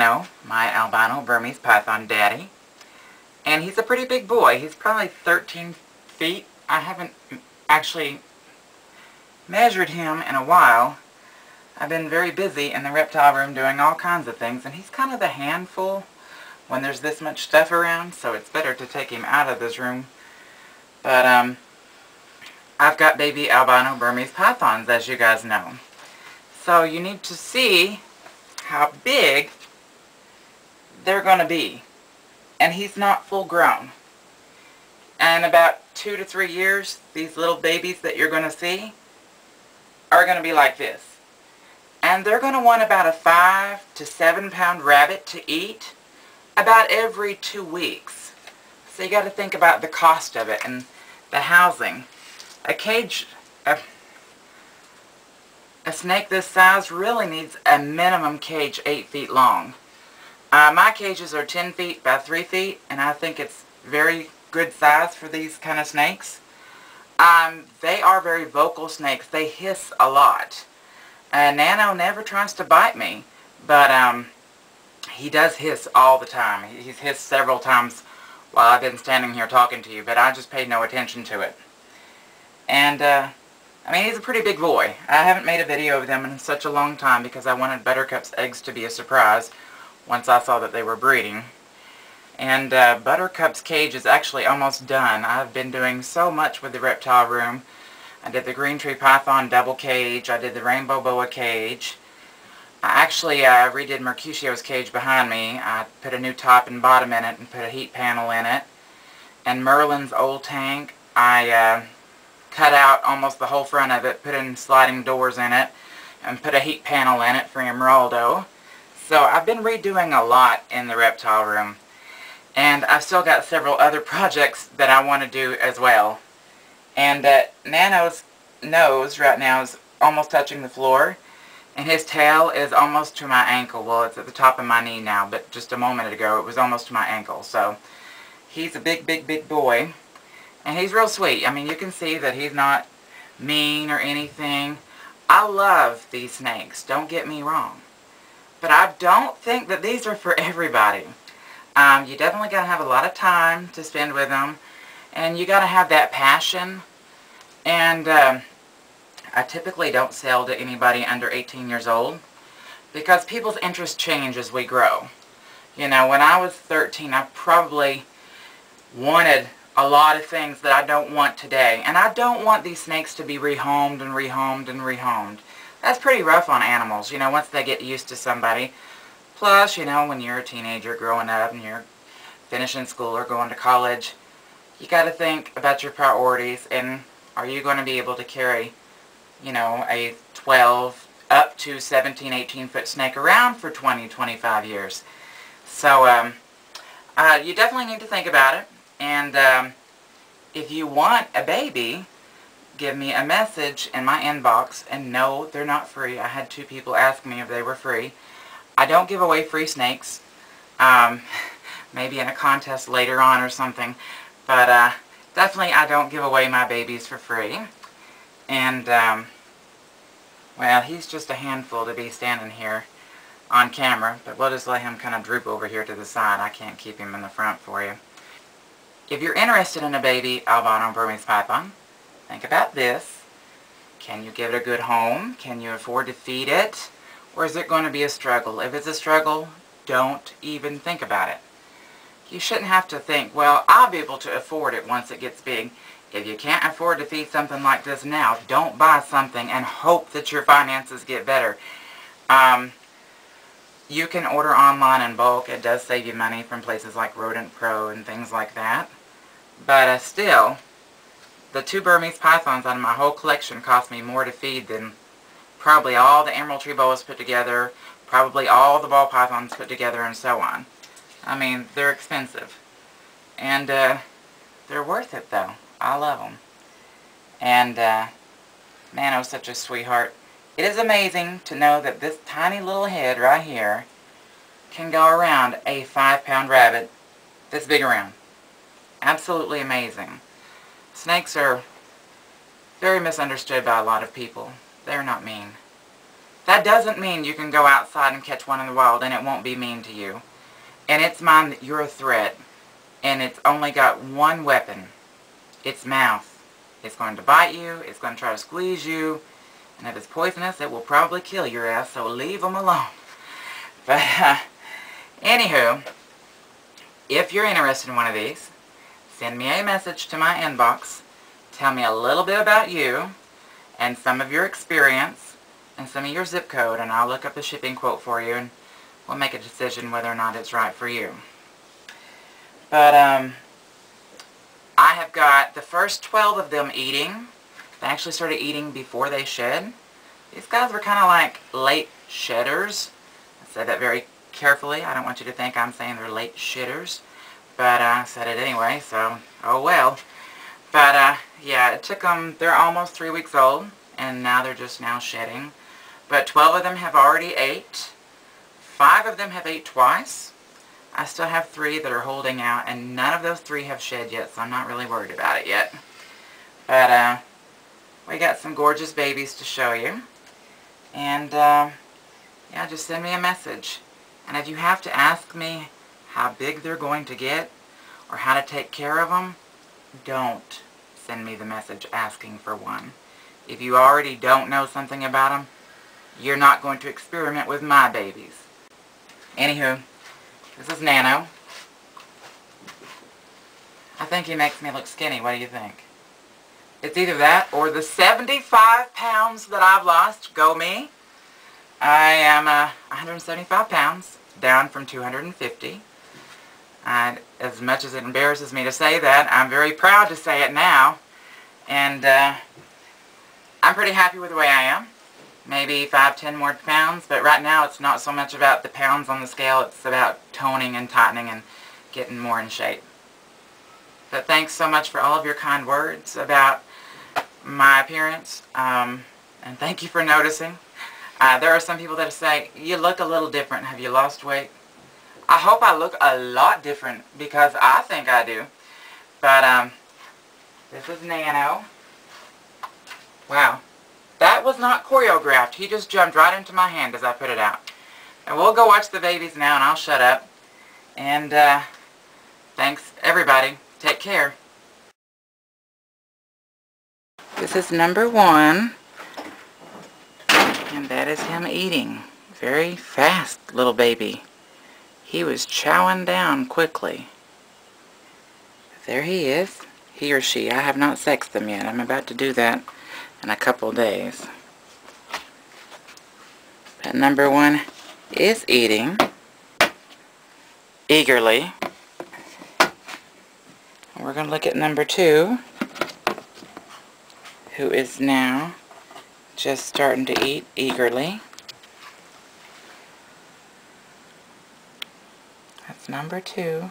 Nano, my albino Burmese python daddy. And he's a pretty big boy. He's probably 13 feet. I haven't actually measured him in a while. I've been very busy in the reptile room doing all kinds of things, and he's kind of the handful when there's this much stuff around, so it's better to take him out of this room. But I've got baby albino Burmese pythons, as you guys know. So you need to see how big they're going to be. And he's not full grown. And about 2 to 3 years, these little babies that you're going to see are going to be like this. And they're going to want about a 5 to 7 pound rabbit to eat about every 2 weeks. So you got to think about the cost of it and the housing. A cage, a snake this size really needs a minimum cage 8 feet long. My cages are 10 feet by 3 feet, and I think it's very good size for these kind of snakes. They are very vocal snakes. They hiss a lot. Nano never tries to bite me, but he does hiss all the time. He's hissed several times while I've been standing here talking to you, but I just paid no attention to it. And, I mean, he's a pretty big boy. I haven't made a video of them in such a long time because I wanted Buttercup's eggs to be a surprise once I saw that they were breeding. And Buttercup's cage is actually almost done. I've been doing so much with the reptile room. I did the green tree python double cage. I did the rainbow boa cage. I actually redid Mercutio's cage behind me. I put a new top and bottom in it and put a heat panel in it. And Merlin's old tank, I cut out almost the whole front of it, put in sliding doors in it, and put a heat panel in it for Emeraldo. So I've been redoing a lot in the reptile room. And I've still got several other projects that I want to do as well. And Nano's nose right now is almost touching the floor. And his tail is almost to my ankle. Well, it's at the top of my knee now, but just a moment ago it was almost to my ankle. So he's a big, big, big boy. And he's real sweet. I mean, you can see that he's not mean or anything. I love these snakes, don't get me wrong. But I don't think that these are for everybody. You definitely got to have a lot of time to spend with them. And you got to have that passion. And I typically don't sell to anybody under 18 years old. Because people's interests change as we grow. You know, when I was 13, I probably wanted a lot of things that I don't want today. And I don't want these snakes to be rehomed and rehomed and rehomed. That's pretty rough on animals, you know, once they get used to somebody. Plus, you know, when you're a teenager growing up and you're finishing school or going to college, you got to think about your priorities and are you going to be able to carry, you know, a 12 up to 17, 18 foot snake around for 20, 25 years. So, you definitely need to think about it. And if you want a baby, give me a message in my inbox. And no, they're not free. I had 2 people ask me if they were free. I don't give away free snakes. Maybe in a contest later on or something. But definitely I don't give away my babies for free. And, well, he's just a handful to be standing here on camera. But we'll just let him kind of droop over here to the side. I can't keep him in the front for you. If you're interested in a baby albino Burmese python, think about this. Can you give it a good home? Can you afford to feed it? Or is it going to be a struggle? If it's a struggle, don't even think about it. You shouldn't have to think, well, I'll be able to afford it once it gets big. If you can't afford to feed something like this now, don't buy something and hope that your finances get better. You can order online in bulk. It does save you money from places like Rodent Pro and things like that. But still, the 2 Burmese pythons out of my whole collection cost me more to feed than probably all the emerald tree boas put together, probably all the ball pythons put together, and so on. I mean, they're expensive. And they're worth it, though. I love them. And Nano's such a sweetheart. It is amazing to know that this tiny little head right here can go around a 5 pound rabbit this big around. Absolutely amazing. Snakes are very misunderstood by a lot of people. They're not mean. That doesn't mean you can go outside and catch one in the wild and it won't be mean to you. In its mind that you're a threat, and it's only got one weapon, its mouth. It's going to bite you, it's going to try to squeeze you, and if it's poisonous, it will probably kill your ass, so leave them alone. But, anywho, if you're interested in one of these, send me a message to my inbox. Tell me a little bit about you, and some of your experience, and some of your zip code, and I'll look up the shipping quote for you, and we'll make a decision whether or not it's right for you. But, I have got the first 12 of them eating. They actually started eating before they shed. These guys were kind of like late shedders. I said that very carefully. I don't want you to think I'm saying they're late shitters. But I said it anyway, so oh well. But yeah, it took them, they're almost 3 weeks old, and now they're just now shedding. But 12 of them have already ate. 5 of them have ate twice. I still have 3 that are holding out, and none of those 3 have shed yet, so I'm not really worried about it yet. But, we got some gorgeous babies to show you. And, yeah, just send me a message. And if you have to ask me how big they're going to get, or how to take care of them, don't send me the message asking for one. If you already don't know something about them, you're not going to experiment with my babies. Anywho, this is Nano. I think he makes me look skinny. What do you think? It's either that or the 75 pounds that I've lost. Go me. I am 175 pounds, down from 250. As much as it embarrasses me to say that, I'm very proud to say it now. And I'm pretty happy with the way I am. Maybe 5-10 more pounds, but right now it's not so much about the pounds on the scale, it's about toning and tightening and getting more in shape. But thanks so much for all of your kind words about my appearance, and thank you for noticing. There are some people that say, you look a little different, have you lost weight? I hope I look a lot different, because I think I do. But, this is Nano. Wow. That was not choreographed. He just jumped right into my hand as I put it out. And we'll go watch the babies now, and I'll shut up. And, thanks, everybody. Take care. This is number 1. And that is him eating. Very fast, little baby. He was chowing down quickly. There he is. He or she. I have not sexed them yet. I'm about to do that in a couple days. But number 1 is eating eagerly. And we're going to look at number 2, who is now just starting to eat eagerly. That's number 2.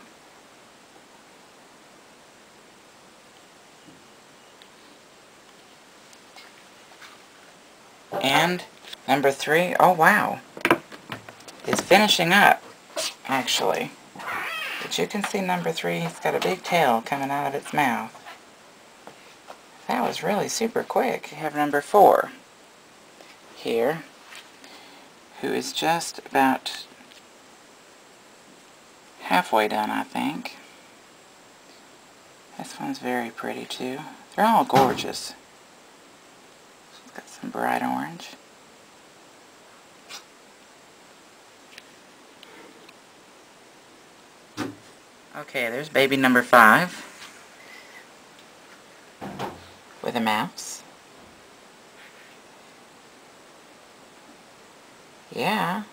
And number 3, oh wow, is finishing up, actually. But you can see number 3, he's got a big tail coming out of its mouth. That was really super quick. You have number 4 here, who is just about halfway done, I think. This one's very pretty too. They're all gorgeous. Got some bright orange. Okay, there's baby number 5 with a mouse. Yeah.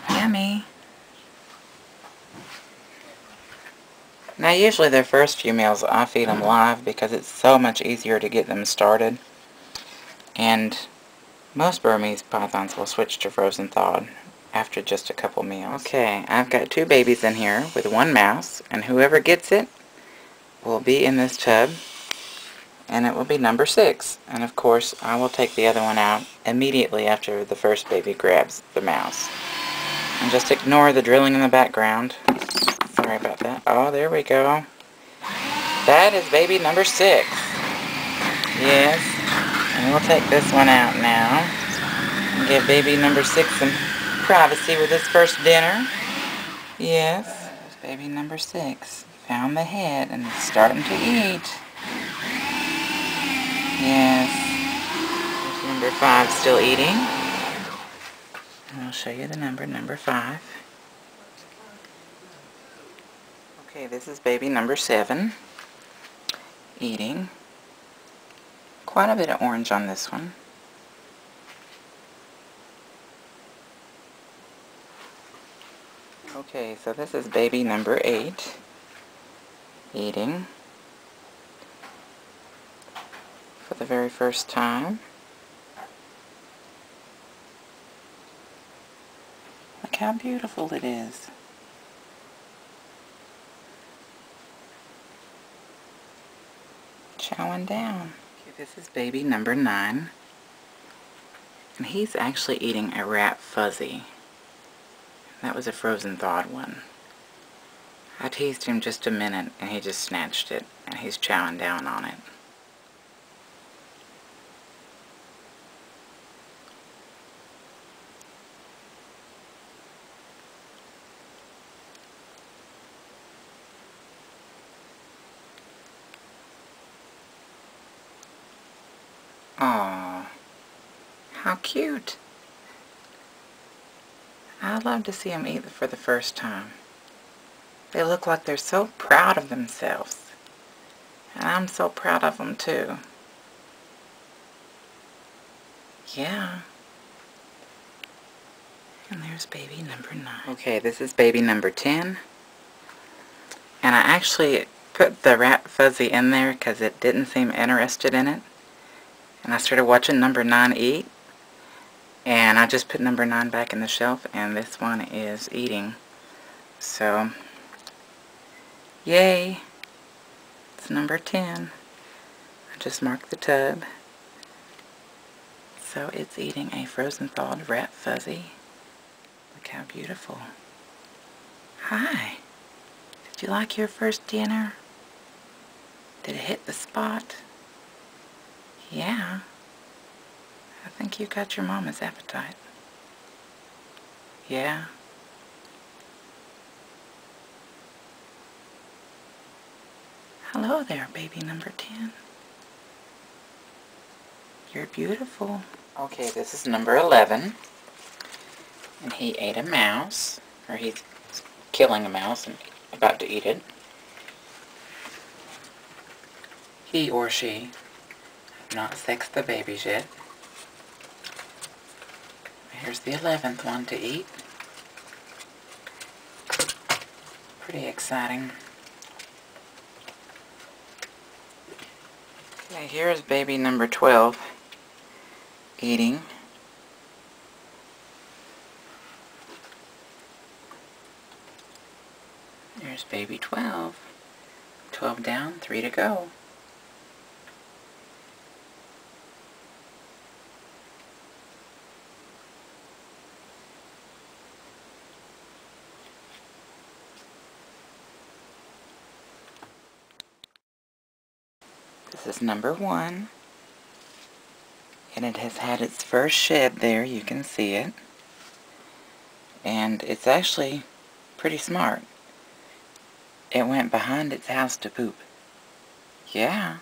Yummy. Now usually their first few meals I feed them live because it's so much easier to get them started. And most Burmese pythons will switch to frozen thawed after just a couple meals. Okay, I've got 2 babies in here with 1 mouse, and whoever gets it will be in this tub, and it will be number 6. And of course, I will take the other one out immediately after the first baby grabs the mouse. And just ignore the drilling in the background. Sorry about that. Oh, there we go. That is baby number 6. Yes. And we'll take this one out now and give baby number 6 some privacy with his first dinner. Yes. Baby number 6 found the head and is starting to eat. Yes. Number 5 still eating. And I'll show you the number 5. Okay, this is baby number 7 eating. Quite a bit of orange on this one. Okay, so this is baby number 8 eating for the very first time. Look how beautiful it is. Chowing down. Okay, this is baby number 9. And he's actually eating a rat fuzzy. That was a frozen thawed one. I teased him just a minute and he just snatched it and he's chowing down on it. Aww, how cute. I love to see them eat for the first time. They look like they're so proud of themselves. And I'm so proud of them too. Yeah. And there's baby number 9. Okay, this is baby number 10. And I actually put the rat fuzzy in there because it didn't seem interested in it. And I started watching number 9 eat. And I just put number 9 back in the shelf, and this one is eating. So, yay! It's number 10. I just marked the tub. So it's eating a frozen thawed rat fuzzy. Look how beautiful. Hi! Did you like your first dinner? Did it hit the spot? Yeah. I think you got your mama's appetite. Yeah. Hello there, baby number 10. You're beautiful. Okay, this is number 11. And he ate a mouse. Or he's killing a mouse and about to eat it. He or she have not sexed the babies yet. Here's the 11th one to eat. Pretty exciting. Okay, here's baby number 12 eating. There's baby 12. 12 down, 3 to go. This is number 1, and it has had its first shed there, you can see it, and it's actually pretty smart. It went behind its house to poop. Yeah,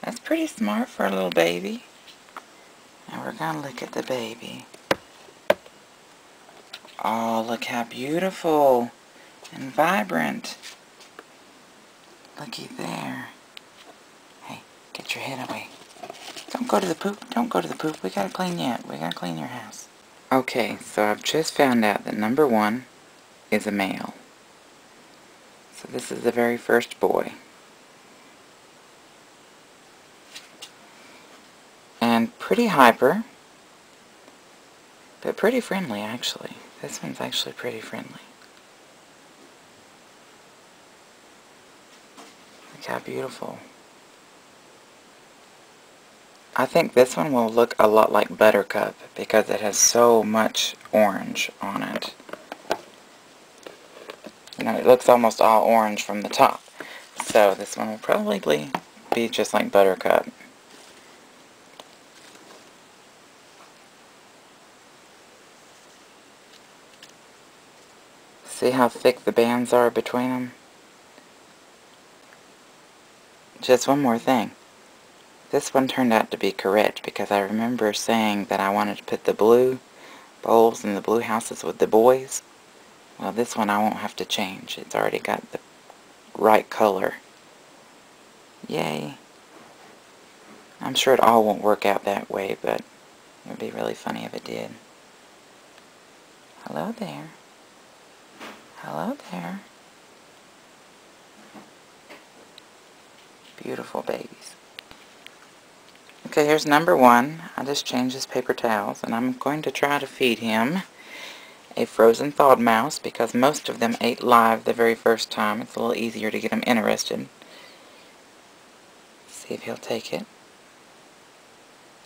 that's pretty smart for a little baby. Now we're gonna look at the baby. Oh, look how beautiful and vibrant. Looky there. Hey, get your head away. Don't go to the poop. Don't go to the poop. We gotta clean you up. We gotta clean your house. Okay, so I've just found out that number 1 is a male. So this is the very first boy. And pretty hyper. But pretty friendly, actually. This one's actually pretty friendly. Look how beautiful. I think this one will look a lot like Buttercup because it has so much orange on it. You know, it looks almost all orange from the top. So this one will probably be just like Buttercup. See how thick the bands are between them? Just one more thing. This one turned out to be correct because I remember saying that I wanted to put the blue bowls in the blue houses with the boys. Well, this one I won't have to change. It's already got the right color. Yay. I'm sure it all won't work out that way, but it would be really funny if it did. Hello there. Hello there. Beautiful babies. Okay, here's number 1. I just changed his paper towels, and I'm going to try to feed him a frozen thawed mouse because most of them ate live the very first time. It's a little easier to get them interested. See if he'll take it.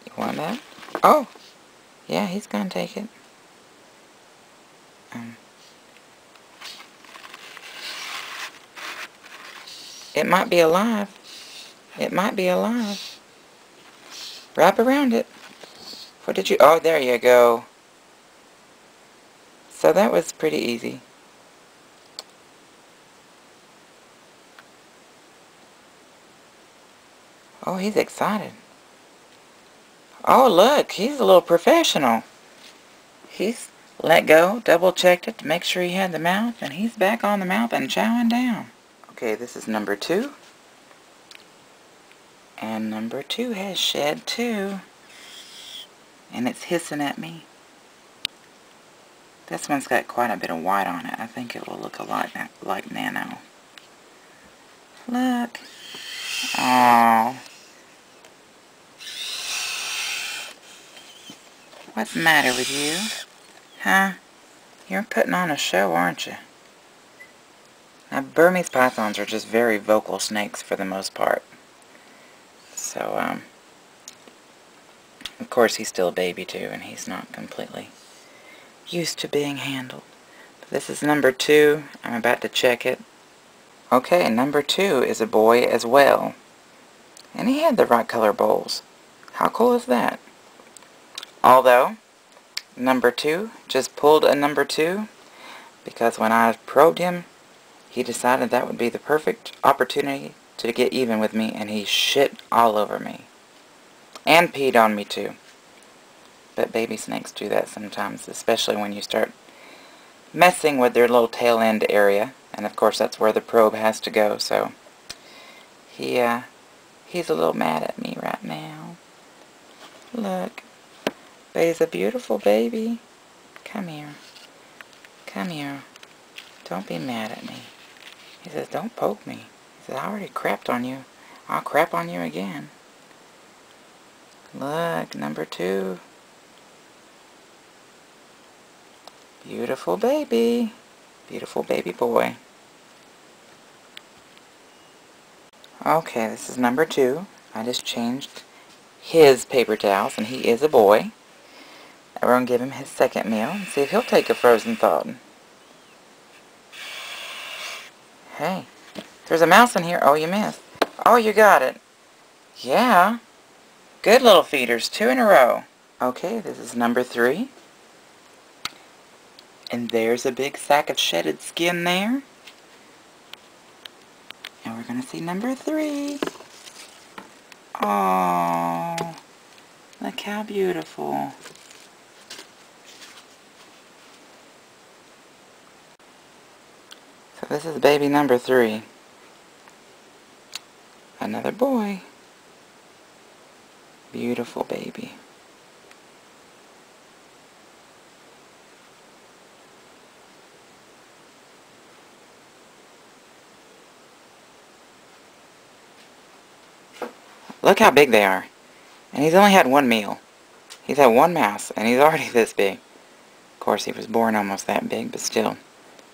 You want that? Oh! Yeah, he's gonna take it. It might be alive. It might be alive. Wrap around it. What did you... Oh, there you go. So that was pretty easy. Oh, he's excited. Oh, look, he's a little professional. He's let go, double-checked it to make sure he had the mouth, and he's back on the mouth and chowing down. Okay, this is number 2. And number 2 has shed too. And it's hissing at me. This one's got quite a bit of white on it. I think it will look a lot like Nano. Look. Oh. What's the matter with you? Huh? You're putting on a show, aren't you? Now, Burmese pythons are just very vocal snakes for the most part. So, of course he's still a baby too, and he's not completely used to being handled. But this is number 2. I'm about to check it. Okay, number 2 is a boy as well. And he had the right color bowls. How cool is that? Although, number 2 just pulled a number 2 because when I probed him, he decided that would be the perfect opportunity to get even with me, and he shit all over me. And peed on me too. But baby snakes do that sometimes, especially when you start messing with their little tail end area. And of course that's where the probe has to go, so he's a little mad at me right now. Look. But he's a beautiful baby. Come here. Come here. Don't be mad at me. He says, don't poke me. He says, I already crapped on you. I'll crap on you again. Look, number 2. Beautiful baby. Beautiful baby boy. Okay, this is number 2. I just changed his paper towels, and he is a boy. We're going to give him his second meal and see if he'll take a frozen thawed. Hey, there's a mouse in here. Oh, you missed. Oh, you got it. Yeah. Good little feeders. 2 in a row. Okay, this is number 3. And there's a big sack of shedded skin there. And we're going to see number 3. Oh, look how beautiful. So this is baby number 3. Another boy. Beautiful baby. Look how big they are. And he's only had 1 meal. He's had 1 mouse, and he's already this big. Of course, he was born almost that big, but still.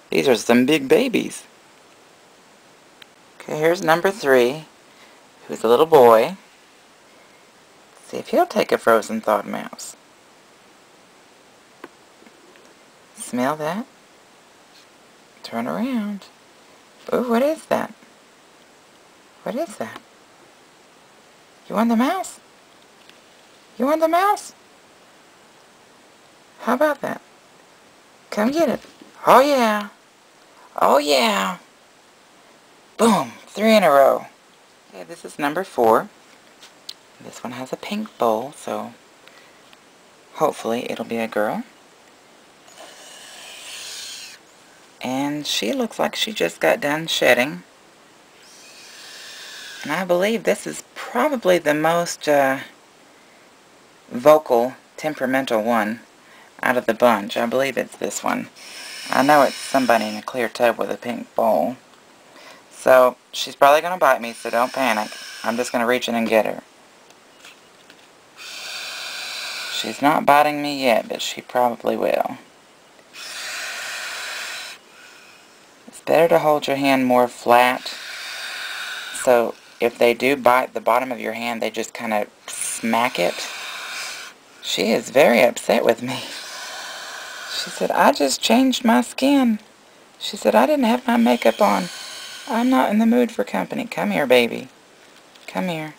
These are some big babies. Okay, here's number 3, who's a little boy. Let's see if he'll take a frozen thawed mouse. Smell that? Turn around. Ooh, what is that? What is that? You want the mouse? You want the mouse? How about that? Come get it. Oh yeah. Oh yeah. Boom. 3 in a row. Okay, this is number 4. This one has a pink bowl, so hopefully it'll be a girl. And she looks like she just got done shedding. And I believe this is probably the most vocal, temperamental one out of the bunch. I believe it's this one. I know it's somebody in a clear tub with a pink bowl. So, she's probably going to bite me, so don't panic. I'm just going to reach in and get her. She's not biting me yet, but she probably will. It's better to hold your hand more flat. So, if they do bite the bottom of your hand, they just kind of smack it. She is very upset with me. She said, I just changed my skin. She said, I didn't have my makeup on. I'm not in the mood for company. Come here, baby. Come here.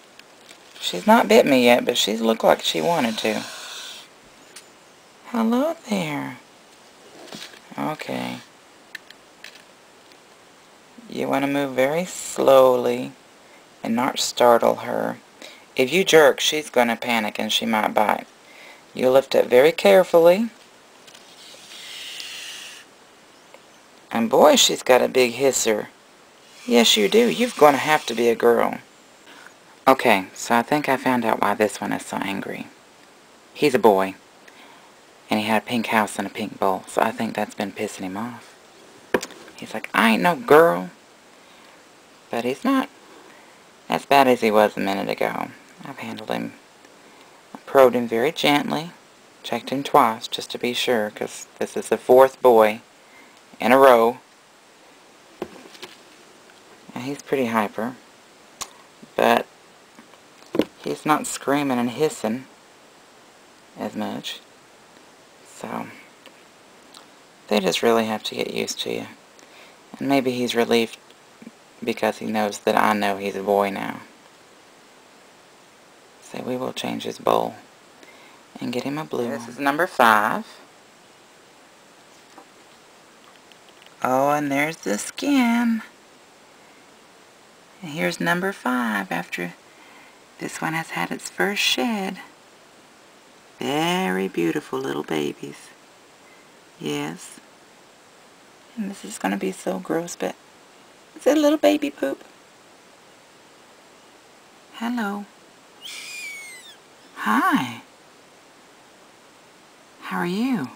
She's not bit me yet, but she's looked like she wanted to. Hello there. Okay. You want to move very slowly and not startle her. If you jerk, she's going to panic and she might bite. You lift it very carefully. And boy, she's got a big hisser. Yes, you do. You're going to have to be a girl. Okay, so I think I found out why this one is so angry. He's a boy. And he had a pink house and a pink bowl. So I think that's been pissing him off. He's like, I ain't no girl. But he's not as bad as he was a minute ago. I've handled him. I probed him very gently. Checked him twice just to be sure. Because this is the 4th boy in a row. And he's pretty hyper. But he's not screaming and hissing as much. So they just really have to get used to you. And maybe he's relieved because he knows that I know he's a boy now. So we will change his bowl and get him a blue one. This is number 5. Oh, and there's the skin. And here's number 5 after this one has had its first shed. Very beautiful little babies. Yes. And this is going to be so gross, but it's a little baby poop. Hello. Hi. How are you?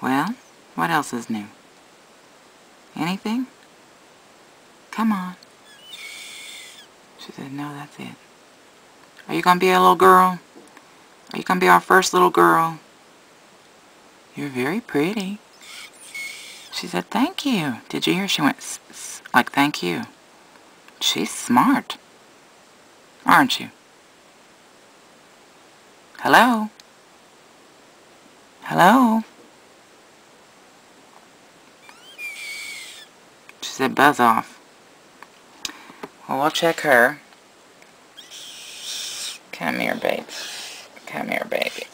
Well, what else is new? Anything? Come on. She said, no, that's it. Are you going to be a little girl? Are you going to be our first little girl? You're very pretty. She said, thank you. Did you hear? She went, like, thank you. She's smart. Aren't you? Hello? Hello? She said, buzz off. Well, we'll check her. Come here, baby. Come here, baby.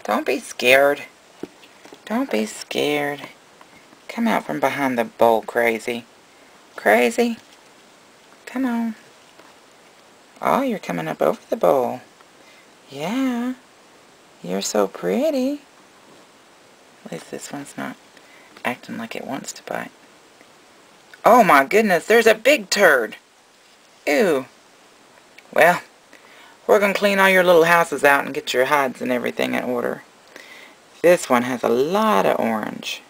Don't be scared. Don't be scared. Come out from behind the bowl, crazy. Crazy? Come on. Oh, you're coming up over the bowl. Yeah. You're so pretty. At least this one's not acting like it wants to bite. Oh my goodness, there's a big turd. Ew. Well, we're going to clean all your little houses out and get your hides and everything in order. This one has a lot of orange.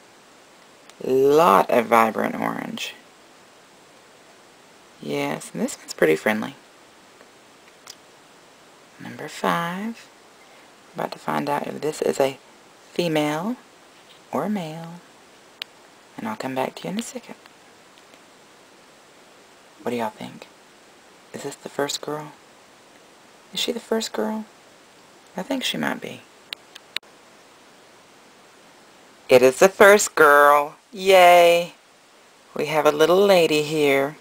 Lot of vibrant orange. Yes, and this one's pretty friendly. Number 5. About to find out if this is a female or a male. And I'll come back to you in a second. What do y'all think? Is this the first girl? Is she the first girl? I think she might be. It is the first girl. Yay! We have a little lady here.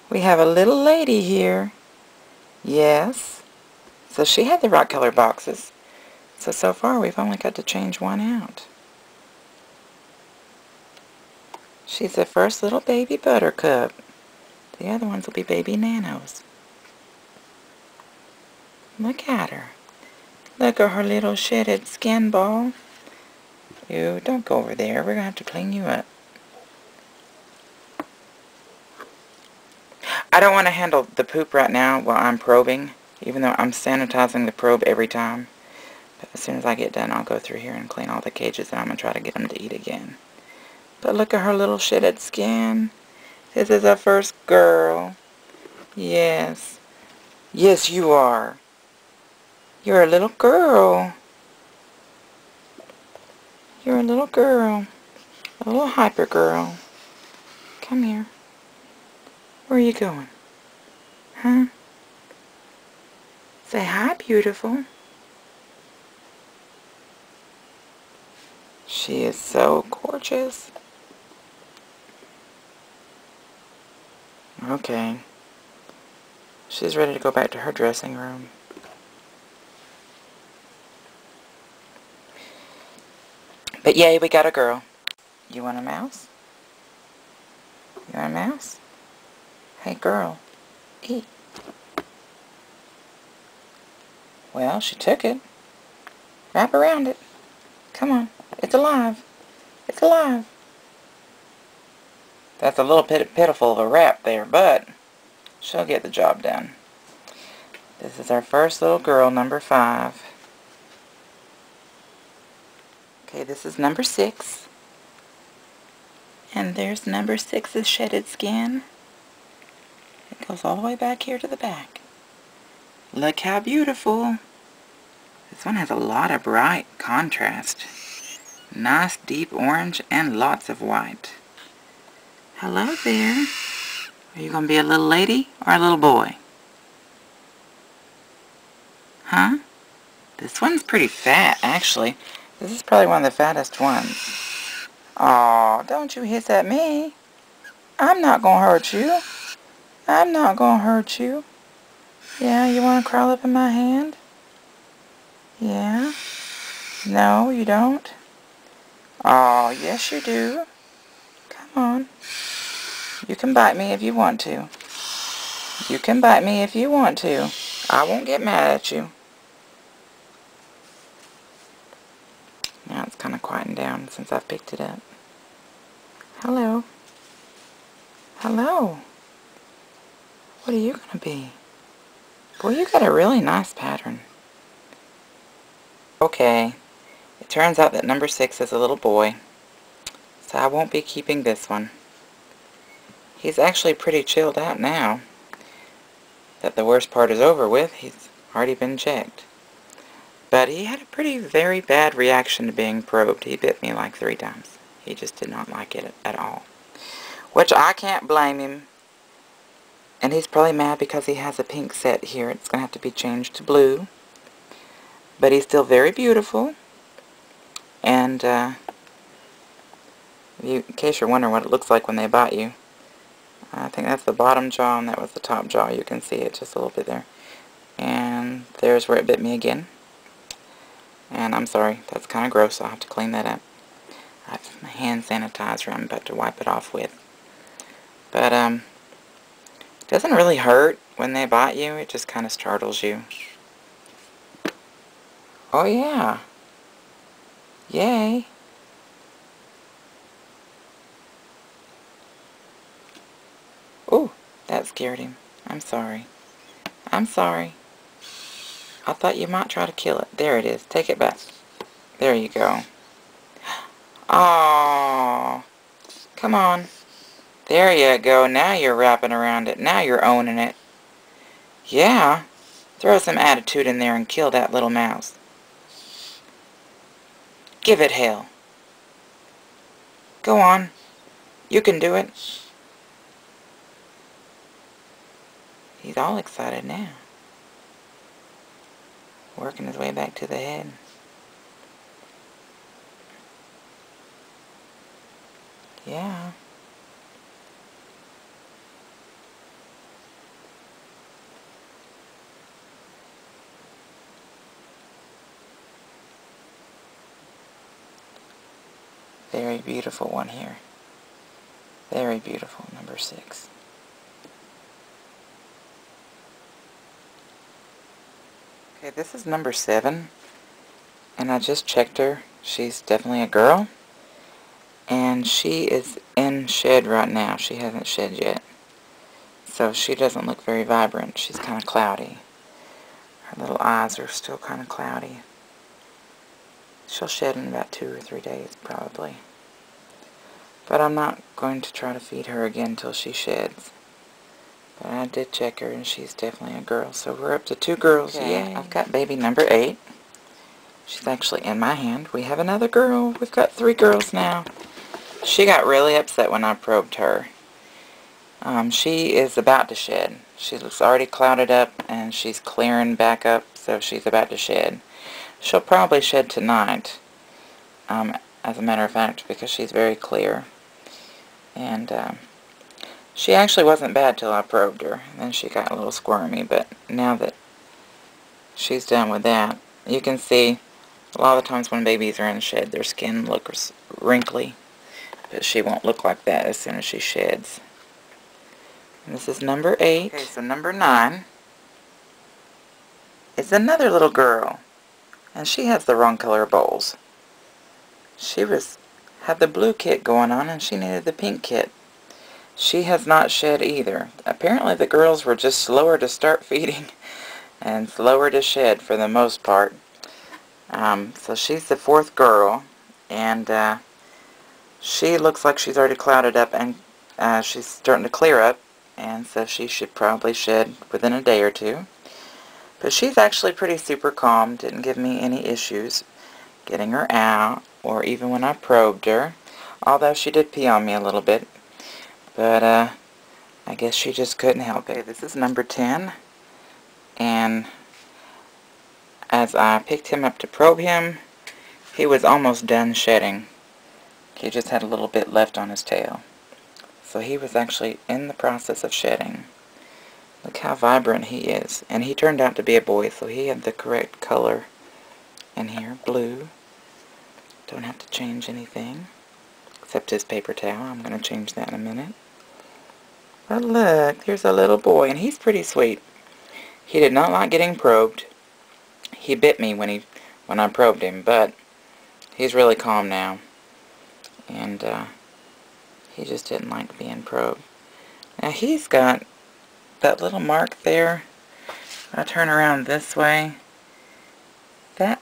We have a little lady here. Yes. So she had the right color boxes. So far we've only got to change one out. She's the first little baby buttercup. The other ones will be baby nanos. Look at her. Look at her little shedded skin ball. You don't go over there. We're going to have to clean you up. I don't want to handle the poop right now while I'm probing, even though I'm sanitizing the probe every time. But as soon as I get done, I'll go through here and clean all the cages, and I'm going to try to get them to eat again. But look at her little shedded skin. This is our first girl. Yes. Yes, you are. You're a little girl. You're a little girl. A little hyper girl. Come here. Where are you going? Huh? Say hi, beautiful. She is so gorgeous. Okay. She's ready to go back to her dressing room. But yay, we got a girl. You want a mouse? You want a mouse? Hey, girl. Eat. Well, she took it. Wrap around it. Come on. It's alive. It's alive. That's a little pitiful of a wrap there, but she'll get the job done. This is our first little girl, number 5. Okay, this is number 6. And there's number 6's shedded skin. It goes all the way back here to the back. Look how beautiful. This one has a lot of bright contrast. Nice deep orange and lots of white. Hello there. Are you going to be a little lady or a little boy? Huh? This one's pretty fat, actually. This is probably one of the fattest ones. Aw, don't you hiss at me. I'm not going to hurt you. I'm not going to hurt you. Yeah, you want to crawl up in my hand? Yeah? No, you don't? Oh, yes you do. Come on. You can bite me if you want to. You can bite me if you want to. I won't get mad at you. Now it's kind of quieting down since I've picked it up. Hello. Hello. What are you going to be? Boy, you got a really nice pattern. Okay. It turns out that number 6 is a little boy. So I won't be keeping this one. He's actually pretty chilled out now that the worst part is over with. He's already been checked. But he had a very bad reaction to being probed. He bit me like 3 times. He just did not like it at all. Which I can't blame him. And he's probably mad because he has a pink set here. It's going to have to be changed to blue. But he's still very beautiful. And in case you're wondering what it looks like when they bite you, I think that's the bottom jaw and that was the top jaw. You can see it just a little bit there. And there's where it bit me again. And I'm sorry, that's kind of gross. I'll have to clean that up. I have my hand sanitizer I'm about to wipe it off with. But it doesn't really hurt when they bite you. It just kind of startles you. Oh yeah. Yay. Ooh, that scared him. I'm sorry. I'm sorry. I thought you might try to kill it. There it is. Take it back. There you go. Oh, come on. There you go. Now you're wrapping around it. Now you're owning it. Yeah. Throw some attitude in there and kill that little mouse. Give it hell. Go on. You can do it. He's all excited now. Working his way back to the head. Yeah. Very beautiful one here. Very beautiful, number 6. Okay, this is number 7. And I just checked her. She's definitely a girl. And she is in shed right now. She hasn't shed yet. So she doesn't look very vibrant. She's kind of cloudy. Her little eyes are still kind of cloudy. She'll shed in about 2 or 3 days, probably. But I'm not going to try to feed her again until she sheds. But I did check her, and she's definitely a girl. So we're up to 2 girls. Okay. Yay! I've got baby number 8. She's actually in my hand. We have another girl. We've got 3 girls now. She got really upset when I probed her. She is about to shed. She looks already clouded up, and she's clearing back up, so she's about to shed. She'll probably shed tonight, as a matter of fact, because she's very clear. And she actually wasn't bad till I probed her. Then she got a little squirmy, but now that she's done with that, you can see a lot of the times when babies are in shed, their skin looks wrinkly. But she won't look like that as soon as she sheds. And this is number 8. Okay, so number 9 is another little girl. And she has the wrong color bowls. She had the blue kit going on, and she needed the pink kit. She has not shed either. Apparently the girls were just slower to start feeding and slower to shed for the most part. So she's the 4th girl, and she looks like she's already clouded up, and she's starting to clear up, and so she should probably shed within a day or 2. But she's actually pretty super calm, didn't give me any issues getting her out, or even when I probed her, although she did pee on me a little bit. But I guess she just couldn't help it. Okay, this is number 10, and as I picked him up to probe him, he was almost done shedding. He just had a little bit left on his tail. So he was actually in the process of shedding. Look how vibrant he is. And he turned out to be a boy, so he had the correct color in here, blue. Don't have to change anything, except his paper towel. I'm going to change that in a minute. But look, here's a little boy, and he's pretty sweet. He did not like getting probed. He bit me when I probed him, but he's really calm now. And he just didn't like being probed. Now he's got that little mark there. I turn around this way. That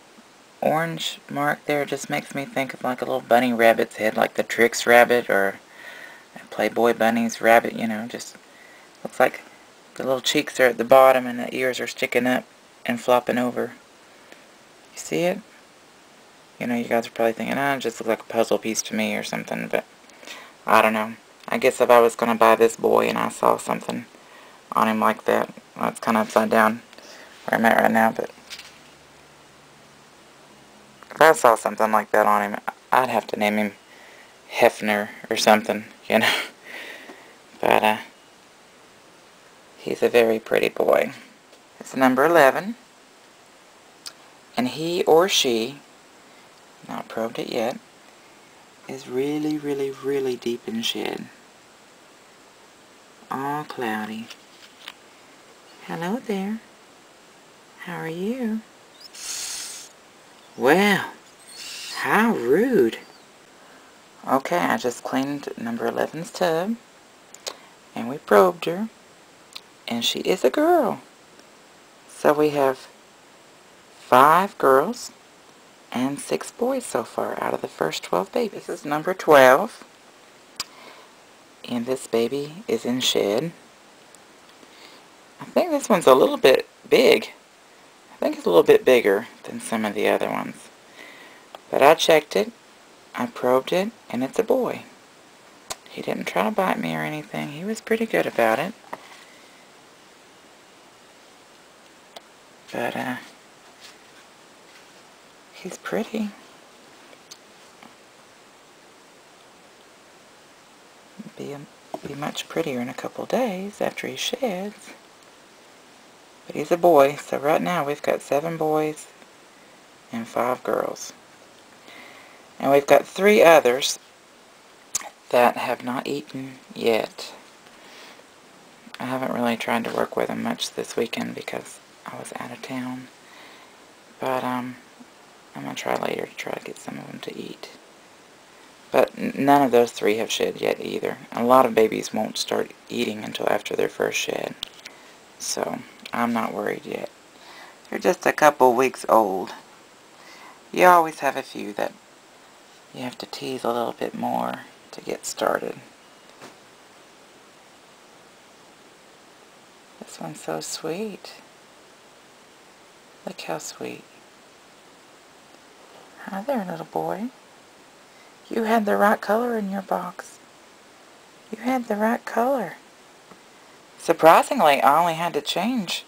orange mark there just makes me think of like a little bunny rabbit's head, like the Trix rabbit or a Playboy Bunny's rabbit, you know. Just looks like the little cheeks are at the bottom and the ears are sticking up and flopping over. You see it? You know, you guys are probably thinking, it just looks like a puzzle piece to me or something, but I don't know. I guess if I was going to buy this boy and I saw something on him like that, well, it's kind of upside down where I'm at right now, but if I saw something like that on him, I'd have to name him Hefner or something, you know. But he's a very pretty boy. It's number 11, and he or she, not probed it yet, is really, really, really deep in shed. All cloudy. Hello there. How are you? Well, how rude. Okay, I just cleaned number 11's tub, and we probed her, and she is a girl. So we have 5 girls and 6 boys so far out of the first 12 babies. This is number 12, and this baby is in shed. I think this one's a little bit big. I think it's a little bit bigger than some of the other ones. But I checked it, I probed it, and it's a boy. He didn't try to bite me or anything. He was pretty good about it. But, he's pretty. Be much prettier in a couple days after he sheds. But he's a boy, so right now we've got 7 boys and 5 girls. And we've got 3 others that have not eaten yet. I haven't really tried to work with them much this weekend because I was out of town. But I'm going to try later to try to get some of them to eat. But none of those 3 have shed yet either. A lot of babies won't start eating until after their first shed. So I'm not worried yet. They're just a couple weeks old. You always have a few that you have to tease a little bit more to get started. This one's so sweet. Look how sweet. Hi there, little boy. You had the right color in your box. You had the right color. Surprisingly, I only had to change,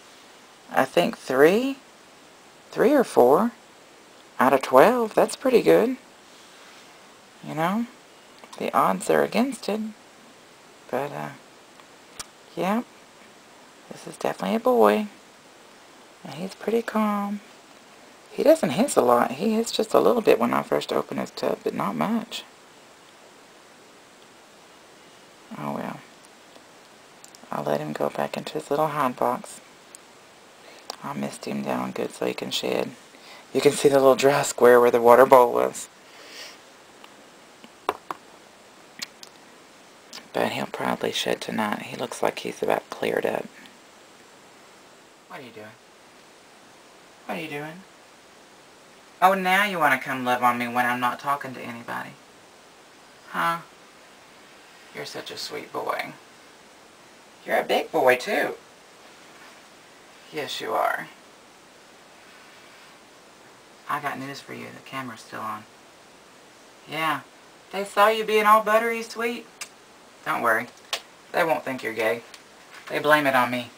I think, 3 or 4 out of 12. That's pretty good. You know, the odds are against it. But, yeah, this is definitely a boy. And he's pretty calm. He doesn't hiss a lot. He hissed just a little bit when I first opened his tub, but not much. Oh well. I'll let him go back into his little hide box. I mist him down good so he can shed. You can see the little dry square where the water bowl was. But he'll probably shed tonight. He looks like he's about cleared up. What are you doing? What are you doing? Oh, now you want to come love on me when I'm not talking to anybody. Huh? You're such a sweet boy. You're a big boy, too. Yes, you are. I got news for you. The camera's still on. Yeah. They saw you being all buttery sweet. Don't worry. They won't think you're gay. They blame it on me.